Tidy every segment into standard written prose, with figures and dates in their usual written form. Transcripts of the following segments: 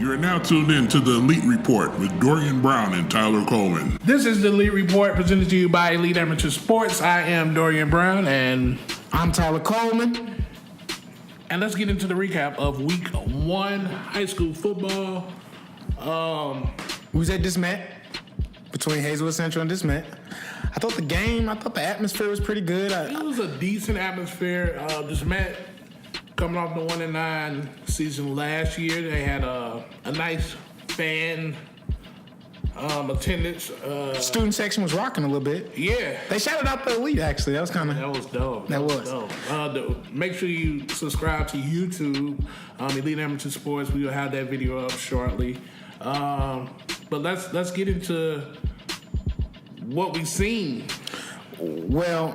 You are now tuned in to the Elite Report with Dorian Brown and Tyler Coleman. This is the Elite Report presented to you by Elite Amateur Sports. I am Dorian Brown and I'm Tyler Coleman. And let's get into the recap of week 1 high school football. We was at DeSmet between Hazelwood Central and DeSmet. I thought the atmosphere was pretty good. It was a decent atmosphere. DeSmet coming off the 1-9 season last year. They had a nice fan attendance. Student section was rocking a little bit. Yeah. They shouted out the Elite, actually. That was dope. That was dope. Make sure you subscribe to YouTube, Elite Amateur Sports. We will have that video up shortly. But let's get into what we've seen. Well,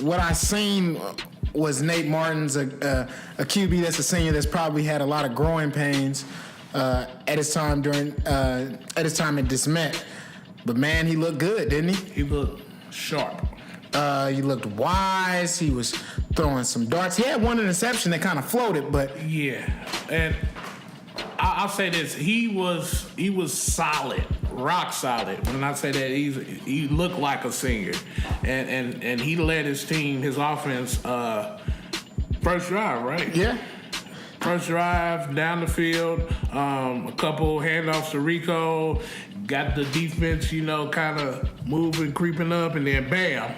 what I seen was Nate Martin's a QB that's a senior that's probably had a lot of growing pains at his time at DeSmet. But man, he looked good, didn't he? He looked sharp. He looked wise. He was throwing some darts. He had one interception that kind of floated, but yeah. And I'll say this: he was solid, rock solid. When I say that, he looked like a senior, and he led his team, his offense, first drive, right? Yeah. First drive down the field, a couple handoffs to Rico, got the defense, kind of moving, creeping up, and then bam,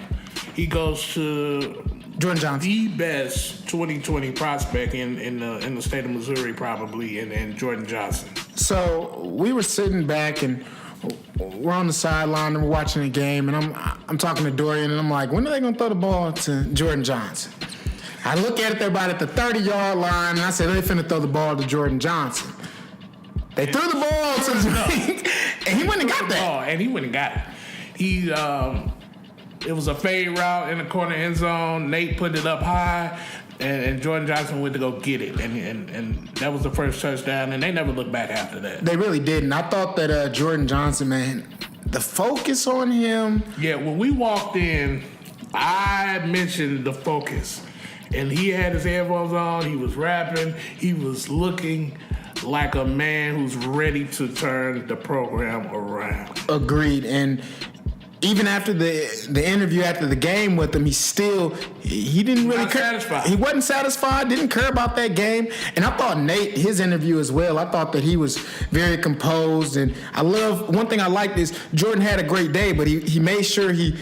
he goes to Jordan Johnson, the best 2020 prospect in the state of Missouri, probably, and Jordan Johnson. So we were sitting back and we're on the sideline and we're watching the game, and I'm talking to Dorian, and I'm like, when are they gonna throw the ball to Jordan Johnson? I look at it, they're about at the 30-yard line, and I said, they're finna throw the ball to Jordan Johnson. They threw the ball to and he went and got that. And he went and got it. It was a fade route in the corner end zone. Nate put it up high, and Jordan Johnson went to go get it. And that was the first touchdown, and they never looked back after that. They really didn't. I thought that Jordan Johnson, man, the focus on him. Yeah, when we walked in, I mentioned the focus. And he had his headphones on. He was rapping. He was looking like a man who's ready to turn the program around. Agreed. And even after the interview after the game with him, he didn't really care. He wasn't satisfied, didn't care about that game. And I thought Nate, his interview as well, I thought that he was very composed. And one thing I liked is Jordan had a great day, but he made sure he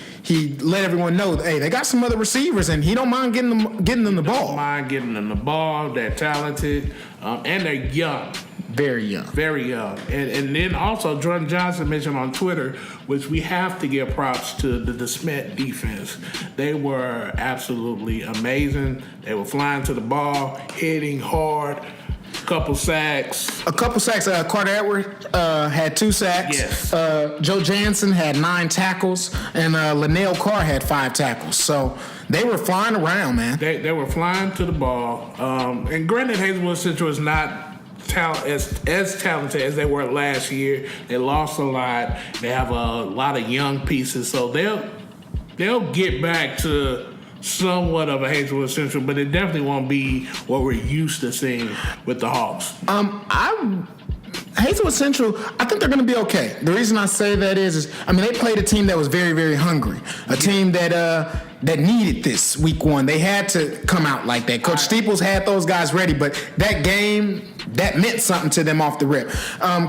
let everyone know, hey, they got some other receivers, and he don't mind getting them the ball. Don't mind getting them the ball. They're talented, and they're young. Very young. Very young. And then also Jordan Johnson mentioned on Twitter, which we have to give props to the DeSmet defense. They were absolutely amazing. They were flying to the ball, hitting hard, couple sacks. Carter Edwards had 2 sacks. Yes. Joe Jansen had 9 tackles, and Linnell Carr had 5 tackles. So they were flying around, man. They were flying to the ball. And granted, Hazelwood Central is not as talented as they were last year. They lost a lot. They have a lot of young pieces, so they'll get back to somewhat of a Hazelwood Central, but it definitely won't be what we're used to seeing with the Hawks. Hazelwood Central, I think they're going to be okay. The reason I say that is they played a team that was very, very hungry, a team that needed this week 1. They had to come out like that. Coach Steeples had those guys ready, but that game, that meant something to them off the rip.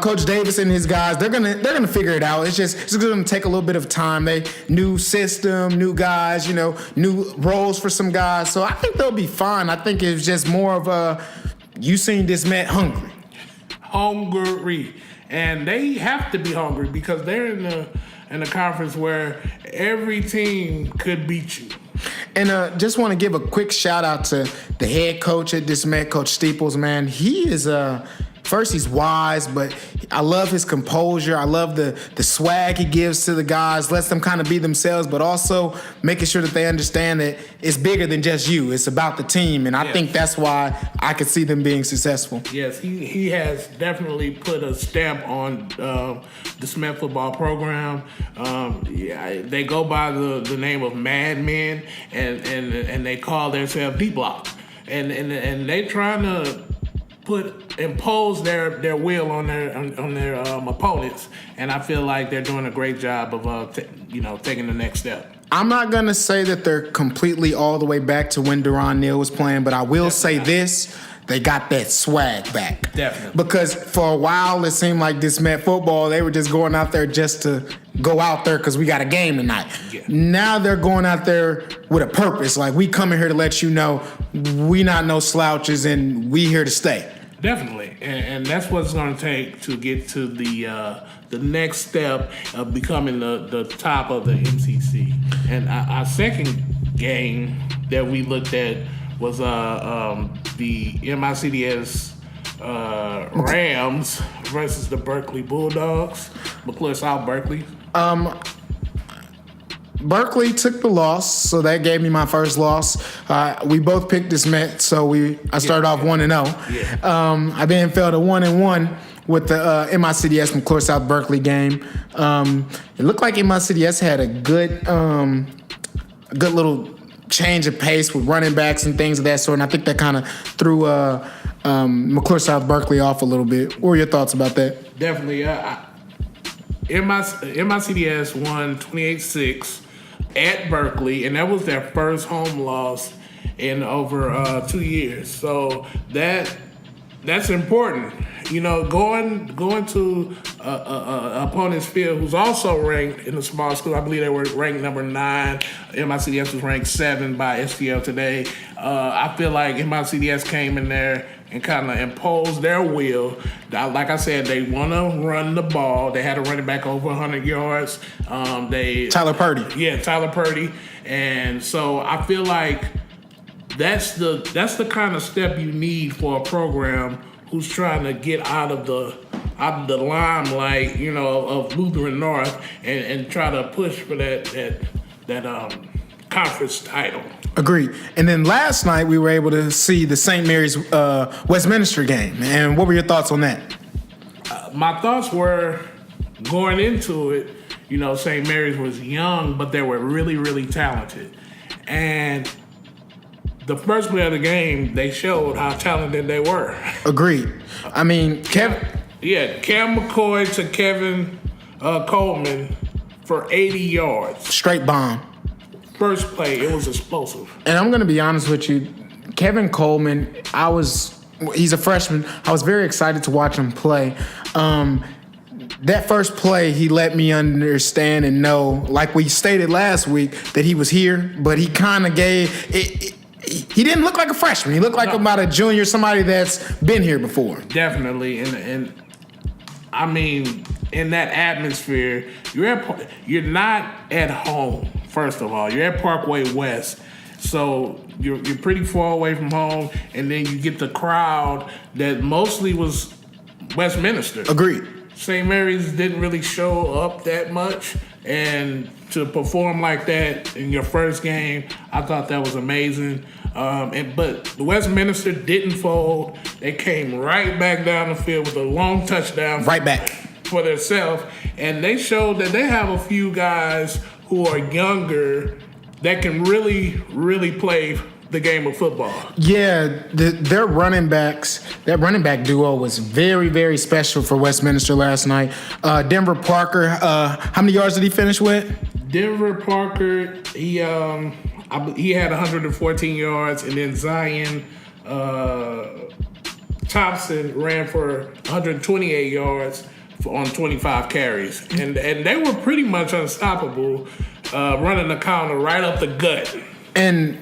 Coach Davis and his guys, they're gonna figure it out. It's gonna take a little bit of time. New system, new guys, new roles for some guys. So I think they'll be fine. I think it's just more of you seen DeSmet hungry. And they have to be hungry because they're in a conference where every team could beat you. And just want to give a quick shout out to the head coach at DeSmet, Coach Steeples, man. He is first, he's wise, but I love his composure. I love the swag he gives to the guys, lets them kind of be themselves, but also making sure that they understand that it's bigger than just you. It's about the team, and I think that's why I could see them being successful. Yes, he has definitely put a stamp on the Smith football program. They go by the name of Mad Men, and they call themselves D-Block. And they trying to impose their will on their opponents, and I feel like they're doing a great job of taking the next step. I'm not going to say that they're completely all the way back to when Deron Neal was playing, but I will say this. They got that swag back. Definitely. Because for a while, it seemed like this Met football, they were just going out there just to go out there because we got a game tonight. Yeah. Now they're going out there with a purpose. Like, we coming here to let you know we not no slouches and we here to stay. Definitely. And that's what it's going to take to get to the next step of becoming the top of the MCC. And our second game that we looked at was the MICDS Rams versus the Berkeley Bulldogs. McClure South Berkeley. Berkeley took the loss, so that gave me my first loss. We both picked this Met, so I started off 1-0. Yeah. I then fell to 1-1 with the MICDS McClure South Berkeley game. It looked like MICDS had a good little change of pace with running backs and things of that sort, and I think that kind of threw McClure South Berkeley off a little bit. What were your thoughts about that? Definitely. MICDS won 28-6 at Berkeley, and that was their first home loss in over 2 years. So that's important. Going to opponent's field who's also ranked in a small school. I believe they were ranked number 9. MICDS was ranked 7 by STL today. I feel like MICDS came in there and kind of imposed their will. Like I said, they want to run the ball. They had a running back over 100 yards. Tyler Purdy. Yeah, Tyler Purdy. And so I feel like that's the kind of step you need for a program who's trying to get out of the limelight, of Lutheran North and try to push for that conference title. Agreed. And then last night we were able to see the St. Mary's Westminster game. And what were your thoughts on that? My thoughts were going into it, St. Mary's was young, but they were really, really talented. And the first play of the game, they showed how talented they were. Agreed. I mean, Cam McCoy to Kevin Coleman for 80 yards. Straight bomb. First play, it was explosive. And I'm going to be honest with you, Kevin Coleman, he's a freshman. I was very excited to watch him play. That first play, he let me understand and know, like we stated last week, that he was here, but he kind of he didn't look like a freshman. He looked like about a junior, somebody that's been here before. Definitely. And I mean, in that atmosphere, you're not at home, first of all. You're at Parkway West. So you're pretty far away from home, and then you get the crowd that mostly was Westminster. Agreed. St. Mary's didn't really show up that much, and to perform like that in your first game, I thought that was amazing. But Westminster didn't fold. They came right back down the field with a long touchdown. Right back. For themselves. And they showed that they have a few guys who are younger that can really, really play the game of football. Yeah, their running backs, that running back duo was very, very special for Westminster last night. Denver Parker, how many yards did he finish with? Denver Parker, he had 114 yards, and then Zion Thompson ran for 128 yards on 25 carries. And they were pretty much unstoppable, running the counter right up the gut. And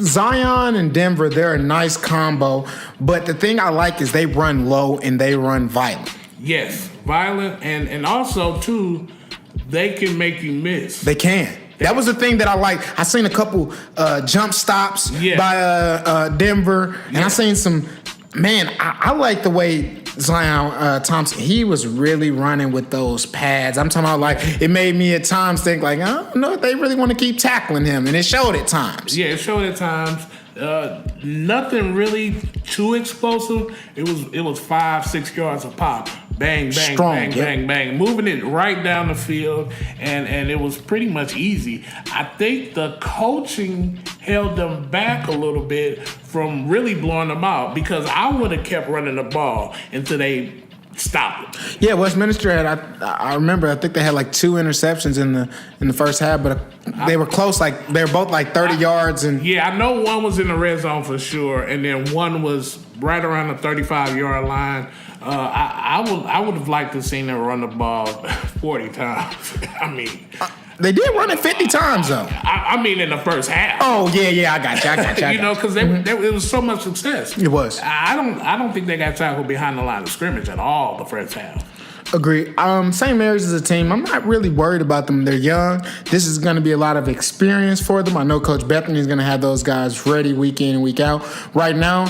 Zion and Denver, they're a nice combo, but the thing I like is they run low and they run violent. Yes, violent, and also, too, they can make you miss. They can. That was the thing that I like. I seen a couple jump stops by Denver, and I seen some. Man, I like the way Zion Thompson. He was really running with those pads. I'm talking about, like, it made me at times think like, I don't know if they really want to keep tackling him, and it showed at times. Yeah, it showed at times. Nothing really too explosive. It was 5-6 yards a pop. Bang, bang, Strong, bang, bang, bang. Moving it right down the field, and it was pretty much easy. I think the coaching held them back a little bit from really blowing them out, because I would have kept running the ball until they stopped it. Yeah, Westminster had. I remember. I think they had like 2 interceptions in the first half, but they were close. Like they were both like 30 yards. And yeah, I know one was in the red zone for sure, and then one was right around the 35-yard line. I would have liked to seen them run the ball 40 times. I mean. They did run it 50 times, though. I mean, in the first half. Oh, yeah, I got you. You know, because it was so much success. It was. I don't think they got tackled behind the line of scrimmage at all the first half. Agree. St. Mary's is a team. I'm not really worried about them. They're young. This is going to be a lot of experience for them. I know Coach Bethany is going to have those guys ready week in and week out. Right now,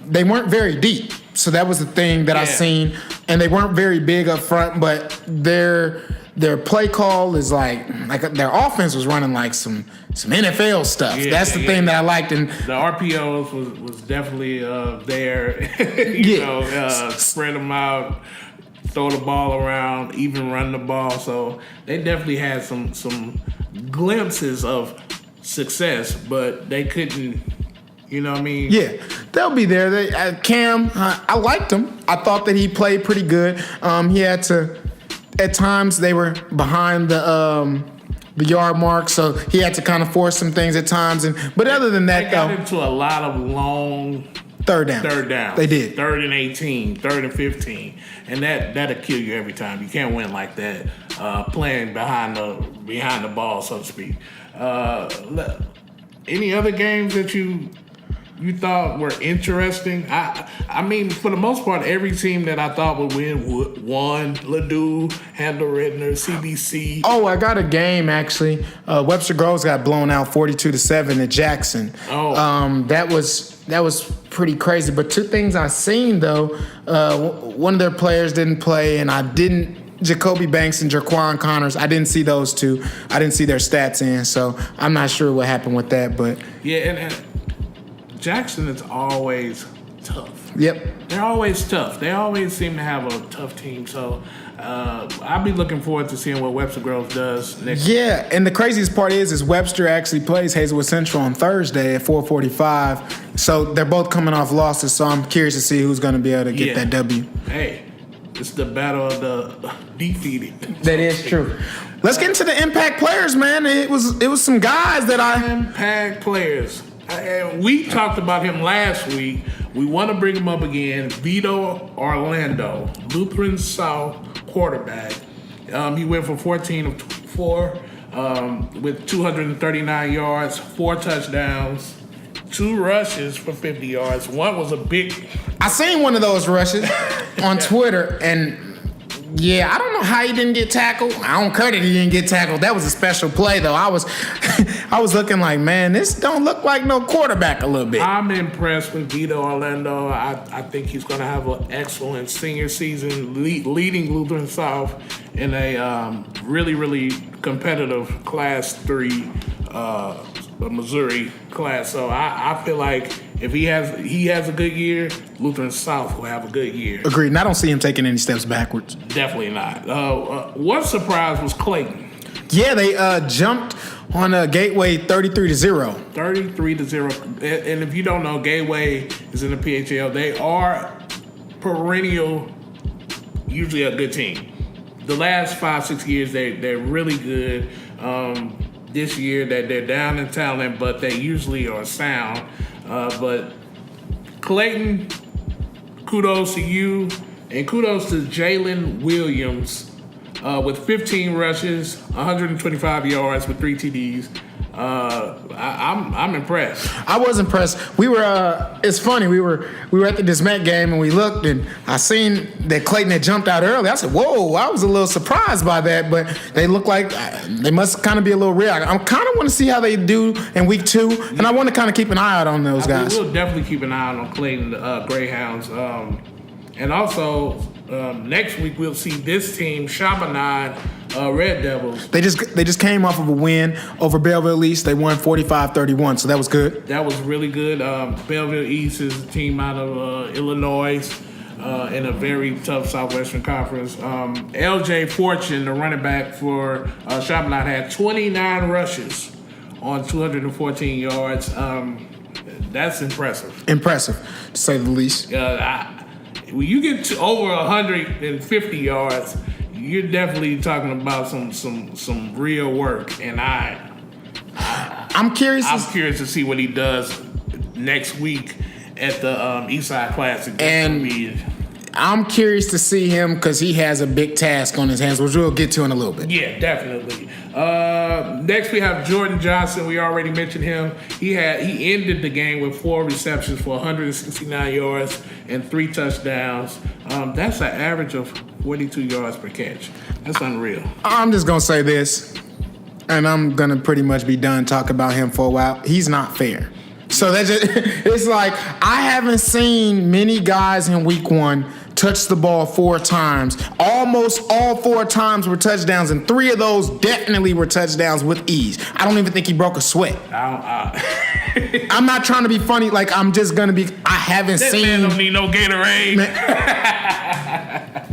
they weren't very deep. So that was the thing that I seen. And they weren't very big up front, but their play call is like their offense was running like some NFL stuff. That's the thing that I liked. And the RPOs was definitely there. Spread them out, throw the ball around, even run the ball. So they definitely had some glimpses of success, but they couldn't. You know what I mean? Yeah, they'll be there. Cam, I liked him. I thought that he played pretty good. He had to. At times they were behind the yard mark, so he had to kind of force some things at times. But other than that, they got into a lot of long third down. They did 3rd and 18, 3rd and 15, and that'll kill you every time. You can't win like that playing behind the ball, so to speak. Any other games that you thought were interesting? I mean, for the most part, every team that I thought would win won. Ladue, Handle Rittner, CBC. Oh, I got a game actually. Webster Groves got blown out 42-7 at Jackson. That was pretty crazy. But 2 things I seen though. One of their players didn't play, and I didn't. Jacoby Banks and Jaquan Connors, I didn't see those 2. I didn't see their stats in, so I'm not sure what happened with that. But yeah, and Jackson is always tough. Yep. They're always tough. They always seem to have a tough team. So I'll be looking forward to seeing what Webster Groves does next week. Yeah, and the craziest part is Webster actually plays Hazelwood Central on Thursday at 4:45. So they're both coming off losses, so I'm curious to see who's going to be able to get that W. Hey, it's the battle of the defeated. That is true. Let's get into the impact players, man. It was some guys that Impact players. We talked about him last week. We want to bring him up again. Vito Orlando, Lutheran South quarterback. He went for 14 of 24 with 239 yards, 4 touchdowns, 2 rushes for 50 yards. One was a big. I seen one of those rushes on Twitter, and yeah, I don't know how he didn't get tackled. I don't care that he didn't get tackled. That was a special play, though. I was looking like, man, this don't look like no quarterback a little bit. I'm impressed with Vito Orlando. I think he's going to have an excellent senior season, leading Lutheran South in a really, really competitive Class 3 Missouri class. So I feel like if he has a good year, Lutheran South will have a good year. Agreed. And I don't see him taking any steps backwards. Definitely not. One surprise was Clayton. Yeah, they jumped on a Gateway 33-0. 33-0. And if you don't know, Gateway is in the PHL. They are perennial, usually a good team. The last 5-6 years, they're really good. This year that they're down in talent, but they usually are sound. But Clayton, kudos to you, and kudos to Jalen Williams with 15 rushes, 125 yards with 3 TDs. I'm impressed. I was impressed. We were. It's funny. We were at the Dismet game and we looked and I seen that Clayton had jumped out early. I said, "Whoa!" I was a little surprised by that, but they look like they must kind of be a little real. I kind of want to see how they do in week 2, and I want to kind of keep an eye out on those guys. We'll definitely keep an eye out on Clayton Greyhounds, and also next week we'll see this team, Chaminade Red Devils. They just came off of a win over Belleville East. They won 45-31, so that was good. That was really good. Belleville East is a team out of Illinois in a very tough Southwestern Conference. LJ Fortune, the running back for Chaminade, had 29 rushes, on 214 yards. That's impressive. Impressive, to say the least. When you get to over 150 yards, you're definitely talking about some real work. And I'm curious to see what he does next week at the Eastside Classic. And I'm curious to see him because he has a big task on his hands, which we'll get to in a little bit. Yeah, definitely. Next we have Jordan Johnson. We already mentioned him. He ended the game with 4 receptions for 169 yards and 3 touchdowns. That's an average of 42 yards per catch. That's unreal. I'm just gonna say this, and I'm gonna pretty much be done talking about him for a while. He's not fair. So that's just, it's like I haven't seen many guys in week 1 touch the ball 4 times. Almost all 4 times were touchdowns, and 3 of those definitely were touchdowns with ease. I don't even think he broke a sweat. I'm not trying to be funny. Like, I'm just gonna be. I haven't that seen. Man don't need no Gatorade.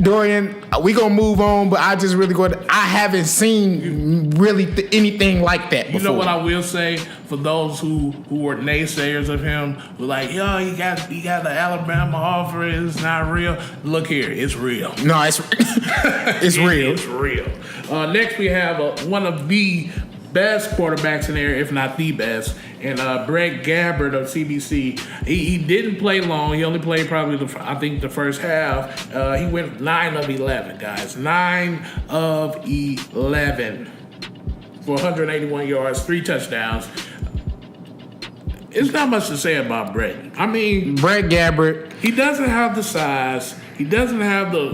Dorian, we gonna move on, but I just really I haven't seen really anything like that before. You know what I will say for those who were naysayers of him, who like, yo, you got the Alabama offer, it's not real. Look here, it's real. No, it's real. It's real. Next we have one of the best quarterbacks in there, if not the best, and Brett Gabbert of CBC. He didn't play long. He only played probably the first half. He went 9 of 11, guys. 9 of 11 for 181 yards, 3 touchdowns. It's not much to say about Brett. I mean, Brett Gabbert. He doesn't have the size. He doesn't have the,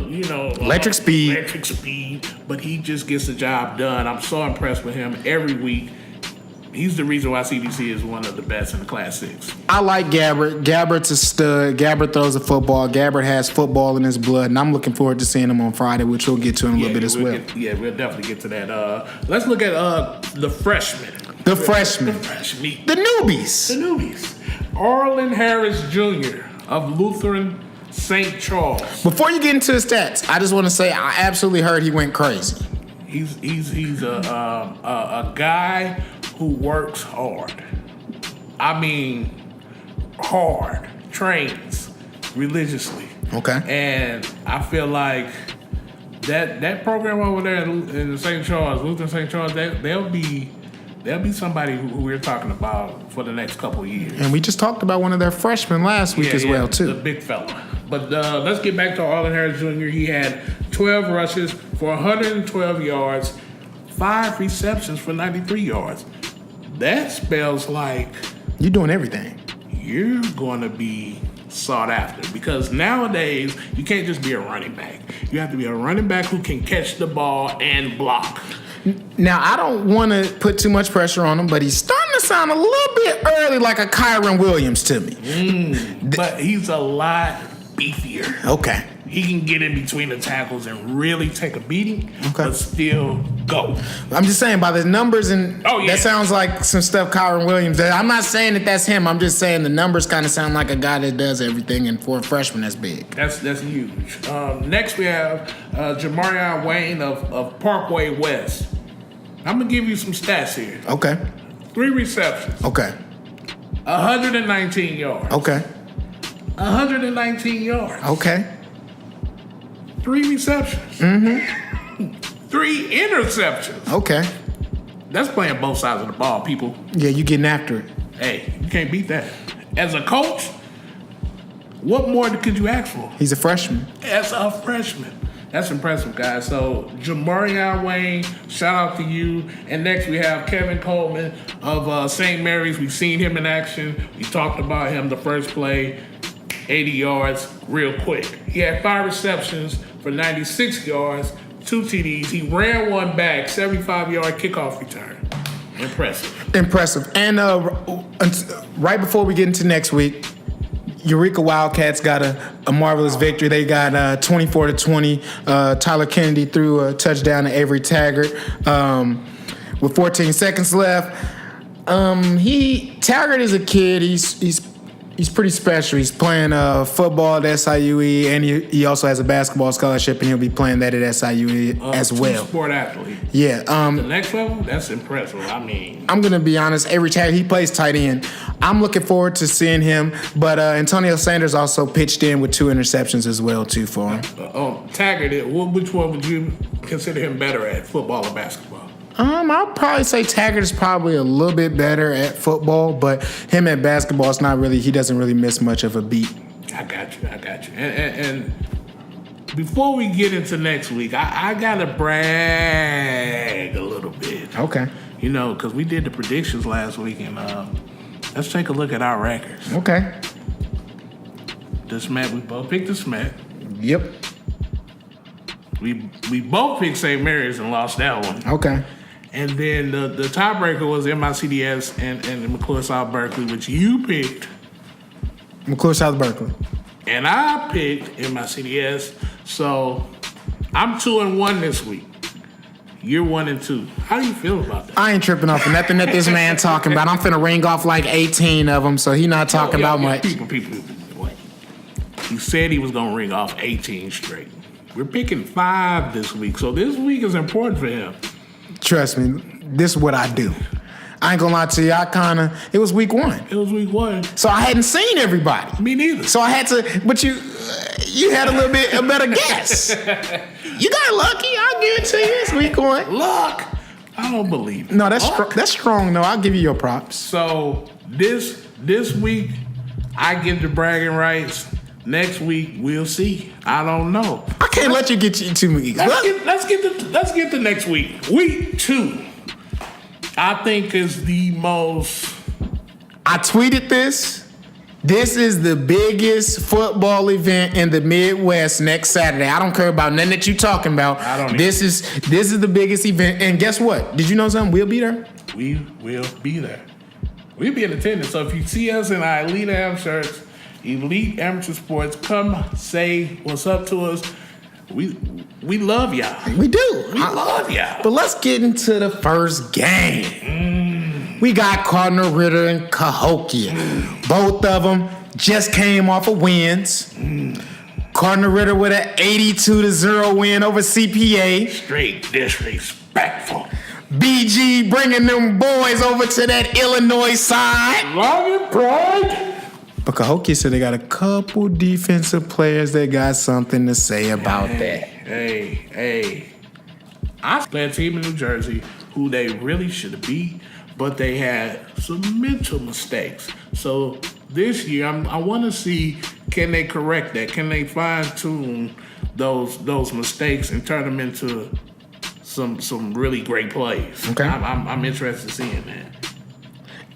electric speed, but he just gets the job done. I'm so impressed with him every week. He's the reason why CBC is one of the best in the Class 6. I like Gabbert. Gabbert's a stud. Gabbert throws a football. Gabbert has football in his blood, and I'm looking forward to seeing him on Friday, which we'll get to in a little bit as well. We'll definitely get to that. Let's look at the freshmen. The freshmen. The newbies. Arlen Harris Jr. of Lutheran St. Charles. Before you get into the stats, I just want to say I absolutely heard he went crazy. He's a guy who works hard. I mean, hard. Trains religiously. Okay. And I feel like that program over there in St. Charles, Lutheran St. Charles, they'll be somebody who we're talking about for the next couple of years. And we just talked about one of their freshmen last week as well, too. The big fella. But let's get back to Arlen Harris Jr. He had 12 rushes for 112 yards, 5 receptions for 93 yards. That spells like you're doing everything. You're going to be sought after, because nowadays you can't just be a running back. You have to be a running back who can catch the ball and block. Now, I don't want to put too much pressure on him, but he's starting to sound a little bit early like a Kyron Williams to me. But he's a lot beefier. Okay. He can get in between the tackles and really take a beating, but still go. I'm just saying, by the numbers, and that sounds like some stuff Kyron Williams does. I'm not saying that that's him. I'm just saying the numbers kind of sound like a guy that does everything, and for a freshman, that's big. That's huge. Next, we have Jamarion Wayne of Parkway West. I'm going to give you some stats here. Okay. 3 receptions. Okay. 119 yards. Okay. 119 yards. Okay. 3 receptions. 3 interceptions. Okay. That's playing both sides of the ball, people. Yeah, you getting after it. Hey, you can't beat that. As a coach, what more could you ask for? He's a freshman. As a freshman. That's impressive, guys. So, Jamarion Wayne, shout out to you. And next we have Kevin Coleman of St. Mary's. We've seen him in action. We talked about him the first play, 80 yards real quick. He had 5 receptions for 96 yards, 2 TDs. He ran one back, 75-yard kickoff return. Impressive. And right before we get into next week, Eureka Wildcats got a marvelous victory. They got 24-20. Tyler Kennedy threw a touchdown to Avery Taggart with 14 seconds left. Taggart is a kid. He's pretty special. He's playing football at SIUE, and he also has a basketball scholarship, and he'll be playing that at SIUE as well. Sport athlete. Yeah. The next level, that's impressive. I mean, I'm gonna be honest. Every time he plays tight end, I'm looking forward to seeing him. But Antonio Sanders also pitched in with 2 interceptions as well too for him. Taggart, which one would you consider him better at, football or basketball? I'll probably say Taggart is probably a little bit better at football, but him at basketball, it's not really. He doesn't really miss much of a beat. I got you. And before we get into next week, I gotta brag a little bit. Okay. You know, because we did the predictions last week, and let's take a look at our records. Okay. The Smet, we both picked the Smet. Yep. We both picked St. Mary's and lost that one. Okay. And then the tiebreaker was MICDS and McClure South Berkeley, which you picked. McClure South Berkeley. And I picked MICDS. So I'm 2-1 this week. You're 1-2. How do you feel about that? I ain't tripping off of nothing that this man talking about. I'm finna ring off like 18 of them, so he not talking about much. People. Wait. He said he was gonna ring off 18 straight. We're picking 5 this week, so this week is important for him. Trust me, this is what I do. I ain't gonna lie to you, it was week 1. It was week 1. So I hadn't seen everybody. Me neither. So I had to, but you had a better guess. You got lucky, I'll give it to you. It's week 1. Luck? I don't believe it. No, that's strong though. I'll give you your props. So this week, I get the bragging rights. Next week, we'll see. I don't know. I can't let you get you 2 weeks. Let's get to next week. Week 2, I think is the most. I tweeted this. This is the biggest football event in the Midwest next Saturday. I don't care about nothing that you're talking about. I don't. This is the biggest event. And guess what? Did you know something? We'll be there. We will be there. We'll be in attendance. So if you see us in our Elite Am shirts, Elite Amateur Sports, come say what's up to us. We love y'all. We do. We love y'all. But let's get into the first game. We got Cardinal Ritter and Cahokia. Both of them just came off of wins. Cardinal Ritter with an 82-0 win over CPA. Straight disrespectful. BG bringing them boys over to that Illinois side. Love and pride. But Cahokia said they got a couple defensive players that got something to say about that. Hey. I play a team in New Jersey who they really should have beat, but they had some mental mistakes. So this year, I want to see, can they correct that? Can they fine-tune those mistakes and turn them into some really great plays? Okay. I'm interested in seeing that.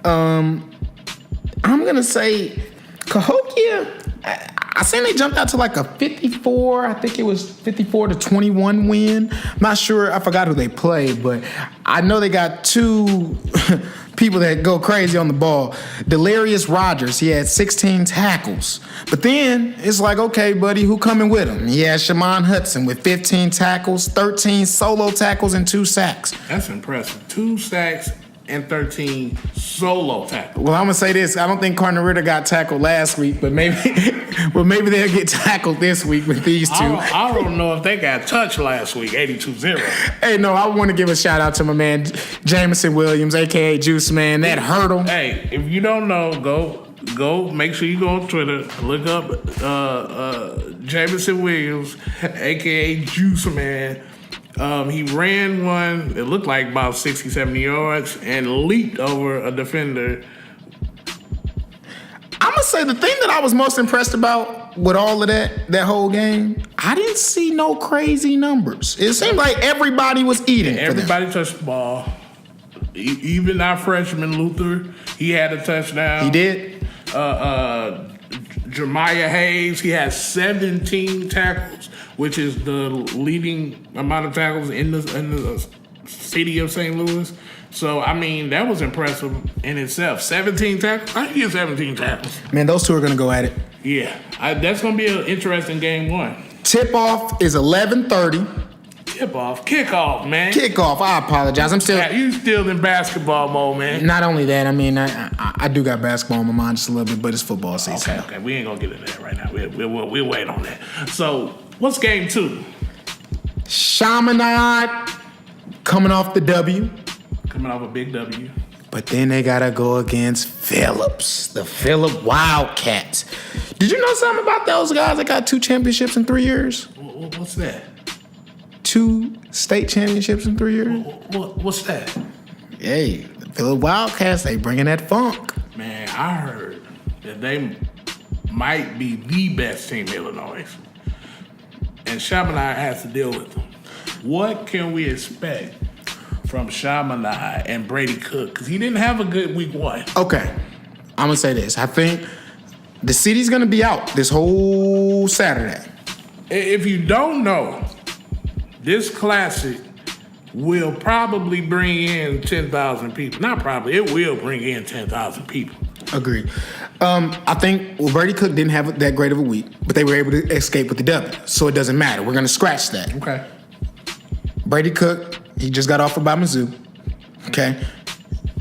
I'm going to say Cahokia, I seen they jumped out to like a 54, I think it was 54-21 win. I'm not sure, I forgot who they played, but I know they got 2 people that go crazy on the ball. Delirious Rogers, he had 16 tackles. But then it's like, okay, buddy, who coming with him? He had Shamon Hudson with 15 tackles, 13 solo tackles, and 2 sacks. That's impressive. 2 sacks and 13 solo tackles. Well, I'm gonna say this: I don't think Cardinal Ritter got tackled last week, but maybe they'll get tackled this week with these 2. I don't know if they got touched last week, 82-0. Hey, no, I want to give a shout out to my man Jameson Williams, aka Juice Man. That hurdle. Hey, if you don't know, go. Make sure you go on Twitter, look up Jameson Williams, aka Juice Man. He ran one, it looked like about 60, 70 yards, and leaped over a defender. I'm going to say the thing that I was most impressed about with all of that whole game, I didn't see no crazy numbers. It seemed like everybody was eating. Everybody touched the ball. Even our freshman, Luther, he had a touchdown. He did? Jeremiah Hayes, he has 17 tackles, which is the leading amount of tackles in the city of St. Louis. So, I mean, that was impressive in itself. 17 tackles? I can get 17 tackles. Man, those 2 are going to go at it. Yeah. That's going to be an interesting game 1. Tip-off is 11:30. Kickoff, man. Kickoff. I apologize. I'm still. Yeah, you still in basketball mode, man. Not only that, I mean, I do got basketball in my mind just a little bit, but it's football season. Okay. We ain't gonna get into that right now. We'll wait on that. So, what's game 2? Chaminade coming off the W. Coming off a big W. But then they gotta go against Phillips, the Phillip Wildcats. Did you know something about those guys that got 2 championships in 3 years? What's that? 2 state championships in 3 years? What's that? Hey, the Phillip Wildcats, they bringing that funk. Man, I heard that they might be the best team in Illinois. And Chaminade has to deal with them. What can we expect from Chaminade and Brady Cook? Because he didn't have a good week 1. Okay, I'm gonna say this. I think the city's gonna be out this whole Saturday. If you don't know, this classic will probably bring in 10,000 people. Not probably, it will bring in 10,000 people. Agreed. I think Brady Cook didn't have that great of a week, but they were able to escape with the W, so it doesn't matter. We're gonna scratch that. Okay. Brady Cook, he just got offered by Mizzou. Okay,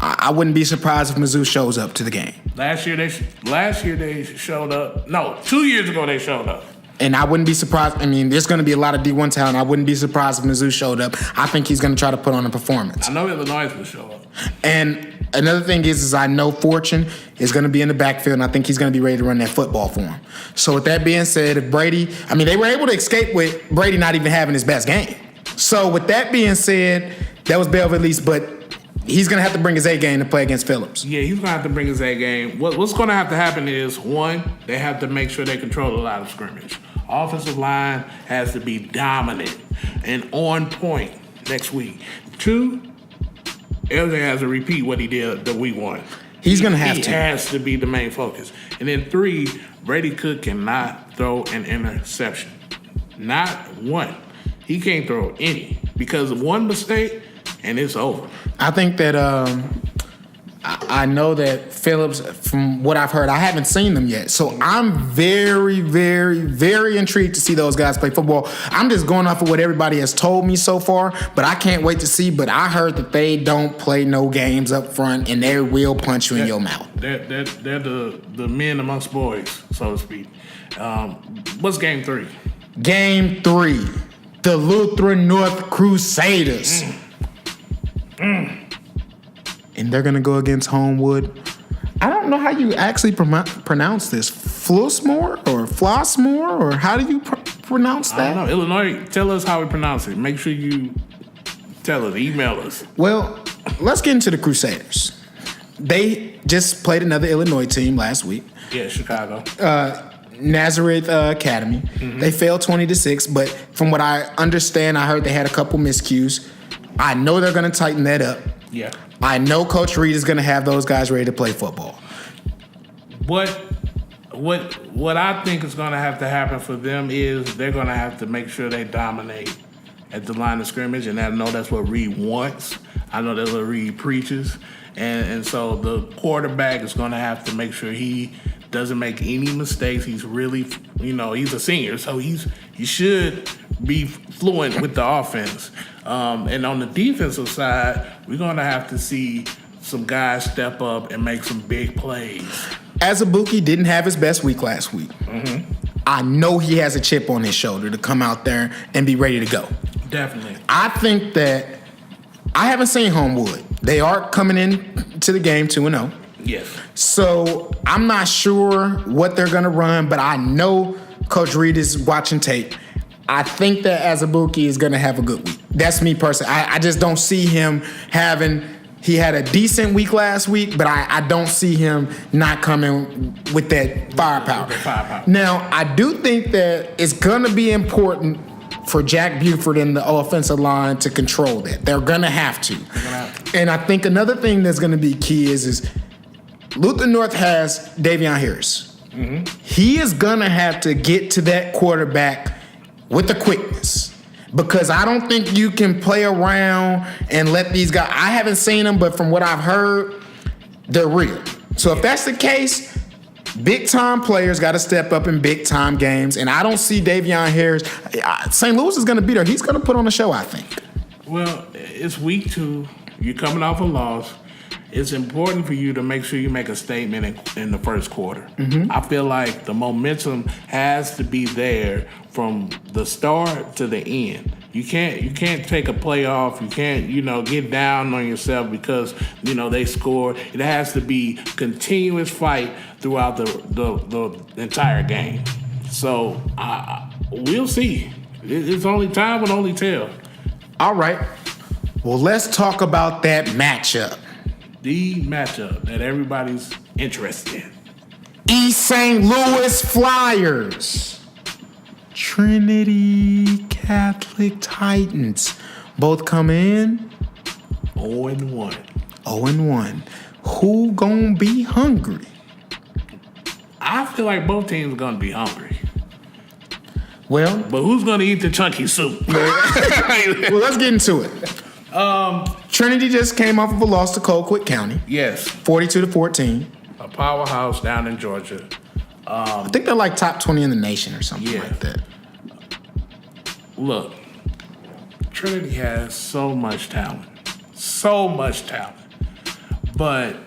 I wouldn't be surprised if Mizzou shows up to the game. Last year they showed up. No, 2 years ago they showed up. And I wouldn't be surprised. I mean, there's going to be a lot of D1 talent. I wouldn't be surprised if Mizzou showed up. I think he's going to try to put on a performance. I know Illinois will show up. And another thing is I know Fortune is going to be in the backfield, and I think he's going to be ready to run that football for him. So with that being said, if Brady, I mean, they were able to escape with Brady not even having his best game. So with that being said, that was Belleville East, but he's going to have to bring his A game to play against Phillips. Yeah, he's going to have to bring his A game. What's going to have to happen is, 1, they have to make sure they control the line of scrimmage. Offensive line has to be dominant and on point next week. 2, LJ has to repeat what he did the week 1. He's going to have to. He has to be the main focus. And then 3, Brady Cook cannot throw an interception. Not one. He can't throw any because of one mistake and it's over. I think that I know that Phillips, from what I've heard, I haven't seen them yet. So I'm very, very, very intrigued to see those guys play football. I'm just going off of what everybody has told me so far, but I can't wait to see. But I heard that they don't play no games up front, and they will punch you in your mouth. They're the men amongst boys, so to speak. What's game 3? Game 3, the Lutheran North Crusaders. And they're going to go against Homewood. I don't know how you actually pronounce this. Flossmoor or Flossmoor, or how do you pronounce that? I don't know. Illinois, tell us how we pronounce it. Make sure you tell us, email us. Well, let's get into the Crusaders. They just played another Illinois team last week. Yeah, Chicago. Nazareth Academy. Mm-hmm. They failed 20-6, but from what I understand, I heard they had a couple miscues. I know they're going to tighten that up. Yeah. I know Coach Reed is going to have those guys ready to play football. What I think is going to have to happen for them is they're going to have to make sure they dominate at the line of scrimmage, and I know that's what Reed wants. I know that's what Reed preaches, and so the quarterback is going to have to make sure he doesn't make any mistakes. He's really, he's a senior, so he should be fluent with the offense. And on the defensive side, we're going to have to see some guys step up and make some big plays. Azubuike didn't have his best week last week. Mm-hmm. I know he has a chip on his shoulder to come out there and be ready to go. Definitely. I think that I haven't seen Homewood. They are coming in to the game 2-0. Yes. So I'm not sure what they're going to run, but I know Coach Reed is watching tape. I think that Azubuike is going to have a good week. That's me personally. I just don't see him having – he had a decent week last week, but I don't see him not coming with that firepower. Now, I do think that it's going to be important for Jack Buford and the offensive line to control that. They're going to have to. And I think another thing that's going to be key is Luther North has Davion Harris. Mm-hmm. He is going to have to get to that quarterback with the quickness, because I don't think you can play around and let these guys. I haven't seen them, but from what I've heard, they're real. So if that's the case, Big-time players got to step up in big-time games, and I don't see Davion Harris. St. Louis is going to beat her. He's going to put on a show, I think. Well, it's week 2. You're coming off a loss. It's important for you to make sure you make a statement in the first quarter. Mm-hmm. I feel like the momentum has to be there from the start to the end. You can't take a play off. You can't, get down on yourself because, they scored. It has to be continuous fight throughout the entire game. So we'll see. It's only time will only tell. All right. Well, let's talk about that matchup. The matchup that everybody's interested in. East St. Louis Flyers. Trinity Catholic Titans. Both come in 0-1. 0-1. Who gonna be hungry? I feel like both teams are gonna be hungry. Well, but who's gonna eat the chunky soup? Well, let's get into it. Trinity just came off of a loss to Colquitt County. Yes. 42-14. A powerhouse down in Georgia. I think they're like top 20 in the nation or something like that. Look, Trinity has so much talent. So much talent. But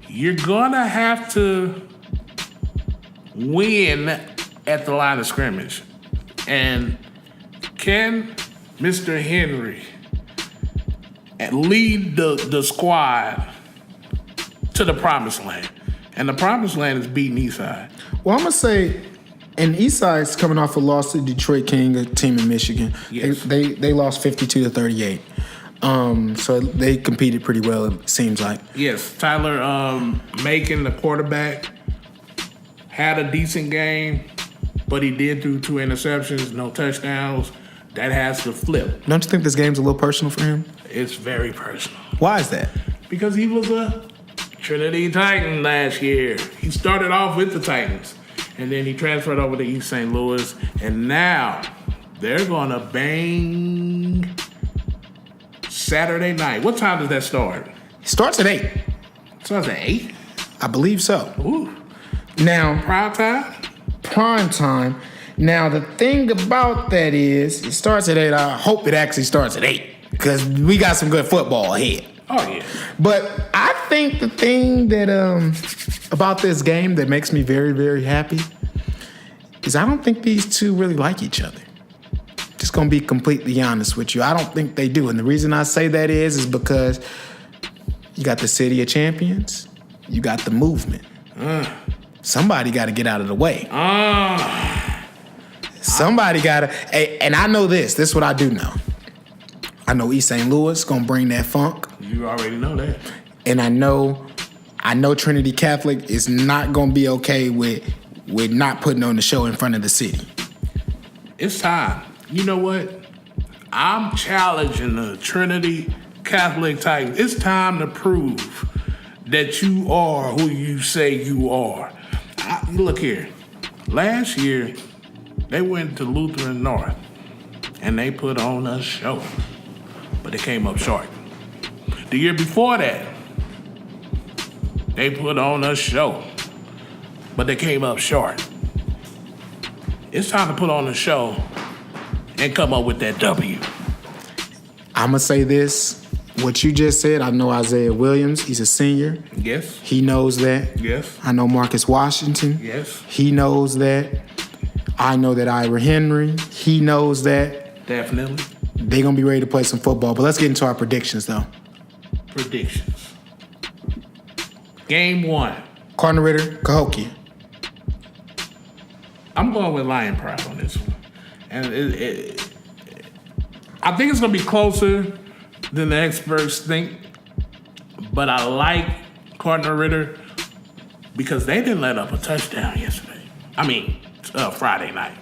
you're going to have to win at the line of scrimmage. And can Mr. Henry lead the squad to the promised land? And the promised land is beating Eastside. Well, I'm going to say, and Eastside's coming off a loss to Detroit King, a team in Michigan. Yes. They lost 52-38. So they competed pretty well, it seems like. Yes, Tyler Macon, the quarterback, had a decent game, but he did throw 2 interceptions, no touchdowns. That has to flip. Don't you think this game's a little personal for him? It's very personal. Why is that? Because he was a Trinity Titan last year. He started off with the Titans, and then he transferred over to East St. Louis, and now they're going to bang Saturday night. What time does that start? It starts at 8. It starts at 8? I believe so. Ooh. Now, Prime time? Prime time. Now, the thing about that is, it starts at 8. I hope it actually starts at 8, because we got some good football ahead. Oh, yeah. But I think the thing that about this game that makes me very, very happy is I don't think these two really like each other. Just gonna be completely honest with you. I don't think they do. And the reason I say that is because you got the City of Champions, you got the movement. Somebody got to get out of the way. Somebody got to, and I know this is what I do know. I know East St. Louis gonna bring that funk. You already know that. And I know Trinity Catholic is not gonna be okay with not putting on the show in front of the city. It's time. You know what? I'm challenging the Trinity Catholic Titans. It's time to prove that you are who you say you are. Look here. Last year, they went to Lutheran North, and they put on a show, but they came up short. The year before that, they put on a show, but they came up short. It's time to put on a show and come up with that W. I'm going to say this. What you just said, I know Isaiah Williams. He's a senior. Yes. He knows that. Yes. I know Marcus Washington. Yes. He knows that. I know that Ira Henry. He knows that. Definitely. They're going to be ready to play some football. But let's get into our predictions, though. Predictions. Game 1. Cardinal Ritter, Cahokia. I'm going with Lion Pride on this one. And I think it's going to be closer than the experts think. But I like Cardinal Ritter because they didn't let up a touchdown yesterday. Friday night.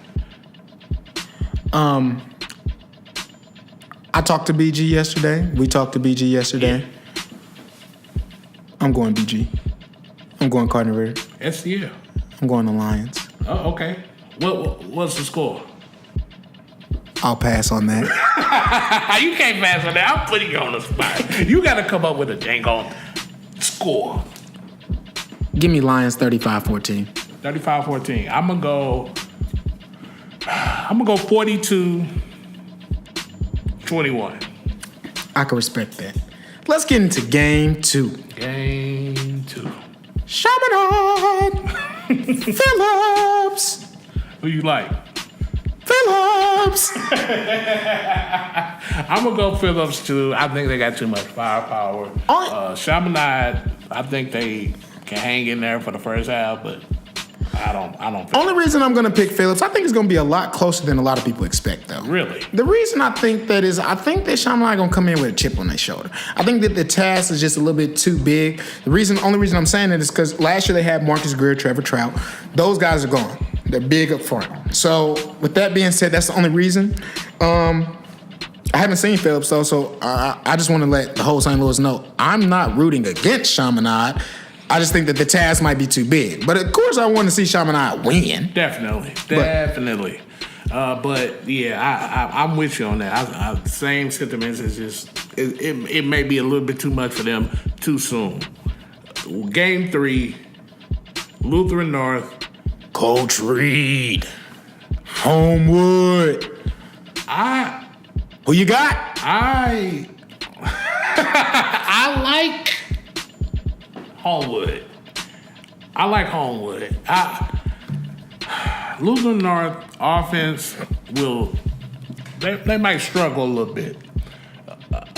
I talked to BG yesterday. We talked to BG yesterday. Yeah. I'm going BG. I'm going Cardinal Ritter. STL. I'm going the Lions. Oh, okay. What's the score? I'll pass on that. You can't pass on that. I'm putting you on the spot. You got to come up with a dang on score. Give me Lions 35-14. 35-14. I'm gonna go 42-21. I can respect that. Let's get into game 2. Game 2. Chaminade Phillips. Who you like? Phillips. I'm gonna go Phillips too. I think they got too much firepower. Chaminade, I think they can hang in there for the first half, but I don't think. Only reason I'm gonna pick Phillips, I think it's gonna be a lot closer than a lot of people expect, though. Really? The reason I think that is, I think that Chaminade gonna come in with a chip on their shoulder. I think that the task is just a little bit too big. Only reason I'm saying that is because last year they had Marcus Greer, Trevor Trout. Those guys are gone. They're big up front. So with that being said, that's the only reason. I haven't seen Phillips though, so I just want to let the whole St. Louis know I'm not rooting against Chaminade. I just think that the task might be too big. But of course, I want to see Chaminade win. Definitely. But yeah, I'm with you on that. Same sentiments. It's just it may be a little bit too much for them too soon. Game 3, Lutheran North. Coach Reed, Homewood. Who you got? I like Homewood. Lutheran North offense they might struggle a little bit.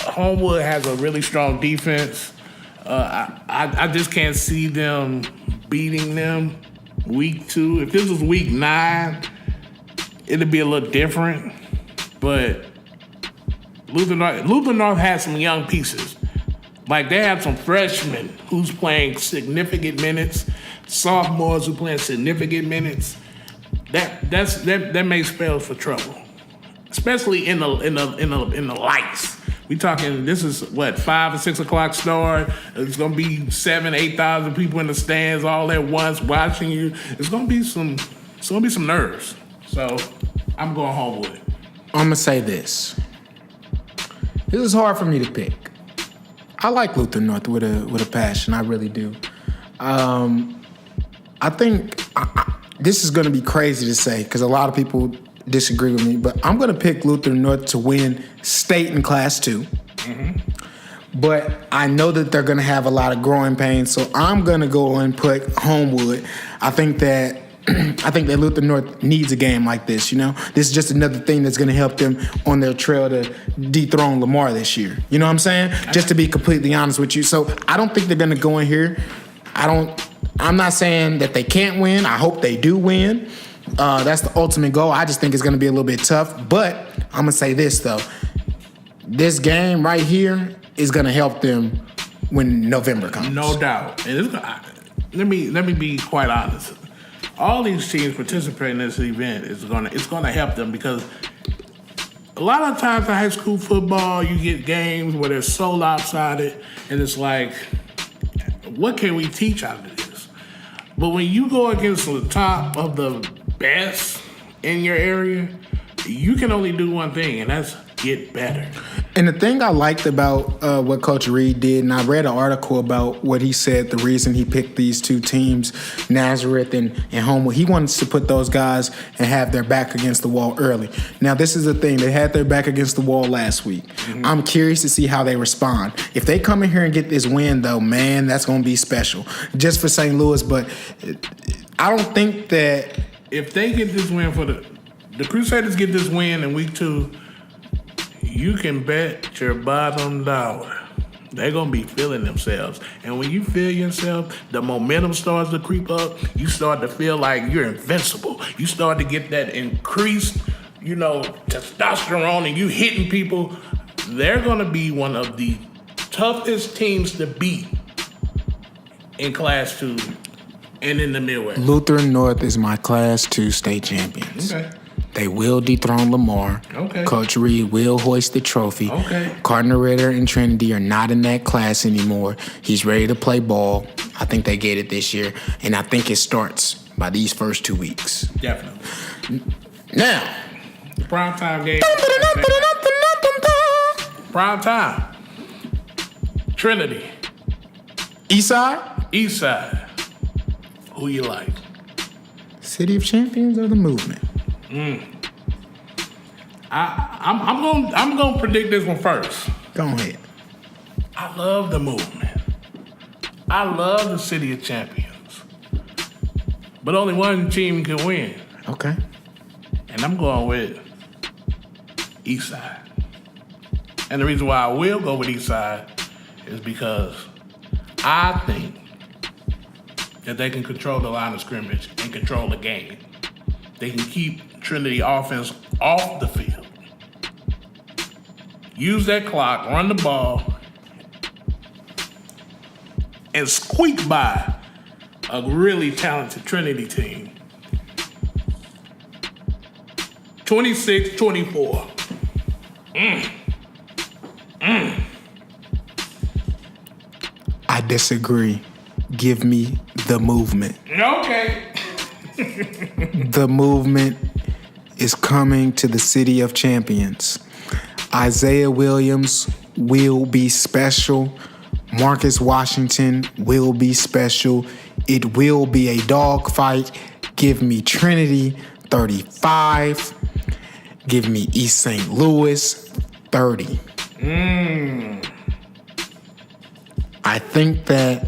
Homewood has a really strong defense. I just can't see them beating them week 2. If this was week 9, it'd be a little different. But Lutheran North has some young pieces. Like they have some freshmen who's playing significant minutes, sophomores who playing significant minutes. That makes spells for trouble, especially in the lights. We talking. This is what 5 or 6 o'clock start. It's gonna be 7,000-8,000 people in the stands all at once watching you. It's gonna be some nerves. So I'm going Homewood. I'm gonna say this. This is hard for me to pick. I like Lutheran North with a passion. I really do. I think this is going to be crazy to say because a lot of people disagree with me, but I'm going to pick Lutheran North to win state in Class 2. Mm-hmm. But I know that they're going to have a lot of growing pains, so I'm going to go and put Homewood. I think that Lutheran North needs a game like this, you know? This is just another thing that's going to help them on their trail to dethrone Lamar this year. You know what I'm saying? Just to be completely honest with you. So I don't think they're going to go in here. I'm not saying that they can't win. I hope they do win. That's the ultimate goal. I just think it's going to be a little bit tough. But I'm going to say this, though. This game right here is going to help them when November comes. No doubt. And let me be quite honest. All these teams participating in this event it's gonna help them because a lot of times in high school football you get games where they're so lopsided and it's like, what can we teach out of this? But when you go against the top of the best in your area, you can only do one thing, and that's get better. And the thing I liked about what Coach Reed did, and I read an article about what he said, the reason he picked these two teams, Nazareth and Homewood, he wants to put those guys and have their back against the wall early. Now, this is the thing. They had their back against the wall last week. Mm-hmm. I'm curious to see how they respond. If they come in here and get this win, though, man, that's going to be special. Just for St. Louis, but I don't think that... If they get this win the Crusaders get this win in week 2, you can bet your bottom dollar they're going to be feeling themselves. And when you feel yourself, the momentum starts to creep up. You start to feel like you're invincible. You start to get that increased, testosterone, and you hitting people. They're going to be one of the toughest teams to beat in Class 2 and in the Midwest. Lutheran North is my Class 2 state champions. Okay. They will dethrone Lamar. Okay. Coach Reed will hoist the trophy. Okay. Cardinal Ritter and Trinity are not in that class anymore. He's ready to play ball. I think they get it this year. And I think it starts by these first 2 weeks. Definitely. Now. The primetime game. Prime time. Trinity. Eastside? Eastside. Who you like? City of Champions or the movement? I'm gonna predict this one first. Go ahead. I love the movement. I love the City of Champions. But only one team can win. Okay. And I'm going with Eastside. And the reason why I will go with Eastside is because I think that they can control the line of scrimmage and control the game. They can keep Trinity offense off the field. Use that clock, run the ball, and squeak by a really talented Trinity team. 26-24. I disagree. Give me the movement. Okay. The movement is coming to the City of Champions. Isaiah Williams will be special. Marcus Washington will be special. It will be a dogfight. Give me Trinity 35. Give me East St. Louis 30. I think that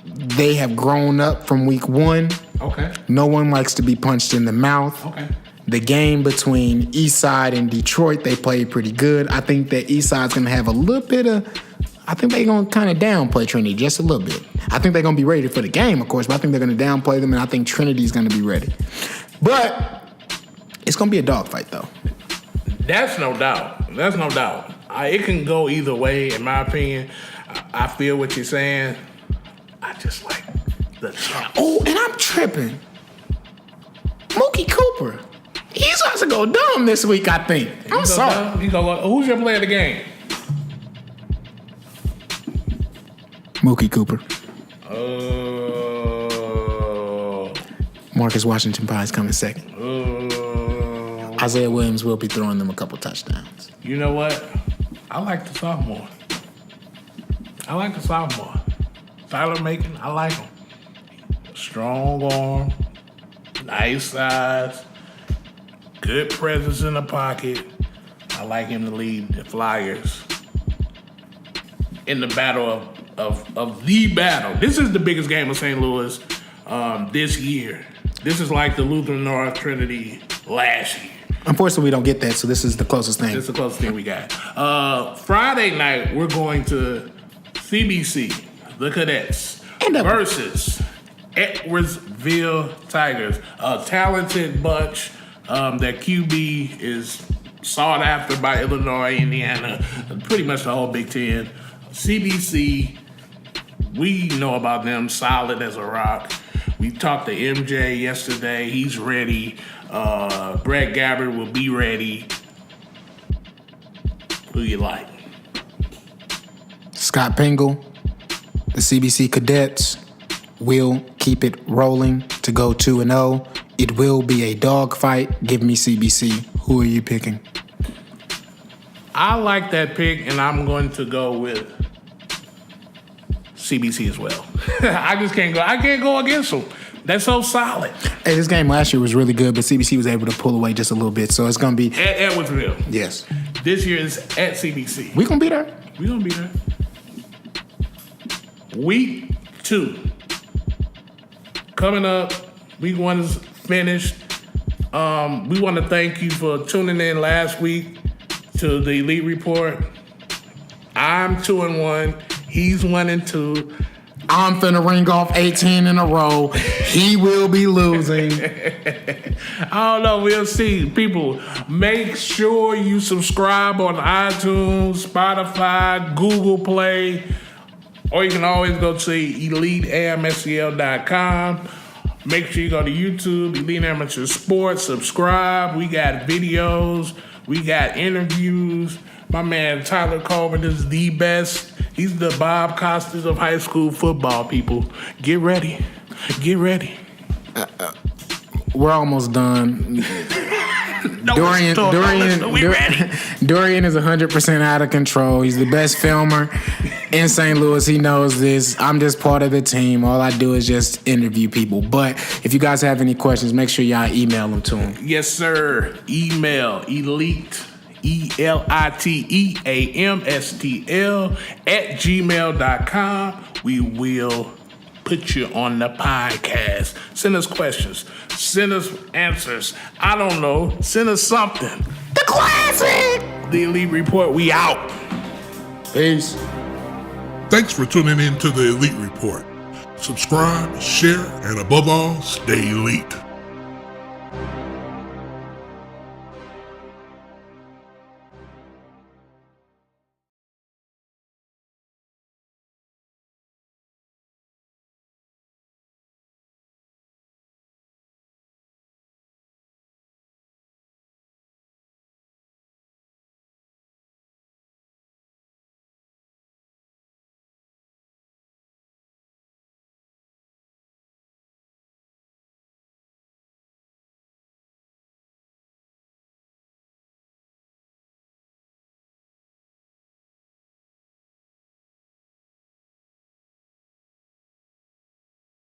they have grown up from week one. Okay. No one likes to be punched in the mouth. Okay. The game between Eastside and Detroit, they played pretty good. I think that Eastside's going to have a little bit of... I think they're going to kind of downplay Trinity just a little bit. I think they're going to be ready for the game, of course, but I think they're going to downplay them, and I think Trinity's going to be ready. But it's going to be a dogfight, though. That's no doubt. That's no doubt. It can go either way, in my opinion. I feel what you're saying. I just like the champs. Oh, and I'm tripping. Mookie Cooper. He's about to go dumb this week, I think. I'm sorry. Who's your player of the game? Mookie Cooper. Marcus Washington probably is coming second. Isaiah Williams will be throwing them a couple touchdowns. You know what? I like the sophomore. Tyler Macon, I like him. Strong arm, nice size, good presence in the pocket. I like him to lead the Flyers in the battle of the battle. This is the biggest game of St. Louis this year. This is like the Lutheran North Trinity last year. Unfortunately, we don't get that, so this is the closest thing. This is the closest thing we got. Friday night, we're going to CBC, the Cadets, versus Edwardsville Tigers, a talented bunch. That QB is sought after by Illinois, Indiana, pretty much the whole Big Ten. CBC, we know about them, solid as a rock. We talked to MJ yesterday. He's ready. Brett Gabbard will be ready. Who you like? Scott Pingle, the CBC Cadets will keep it rolling to go 2-0. It will be a dogfight. Give me CBC. Who are you picking? I like that pick, and I'm going to go with CBC as well. I just can't go. I can't go against them. They're so solid. Hey, this game last year was really good, but CBC was able to pull away just a little bit, so it's going to be... At Edwardsville. Yes. This year is at CBC. We going to be there. We going to be there. Week 2. Coming up, week 1 is finished. We want to thank you for tuning in last week to the Elite Report. I'm 2-1. He's 1-2. I'm finna ring off 18 in a row. He will be losing. I don't know. We'll see. People, make sure you subscribe on iTunes, Spotify, Google Play, or you can always go to EliteAMSCL.com. Make sure you go to YouTube, Elite Amateur Sports, subscribe. We got videos. We got interviews. My man Tyler Colvin is the best. He's the Bob Costas of high school football, people. Get ready. Get ready. We're almost done. We ready? Dorian is 100% out of control. He's the best filmer in St. Louis. He knows this. I'm just part of the team. All I do is just interview people. But if you guys have any questions, make sure y'all email them to him. Yes, sir. Email elite, ELITEAMSTL @gmail.com. We will put you on the podcast. Send us questions. Send us answers. I don't know. Send us something. The classic! The Elite Report, we out. Peace. Thanks for tuning in to the Elite Report. Subscribe, share, and above all, stay elite.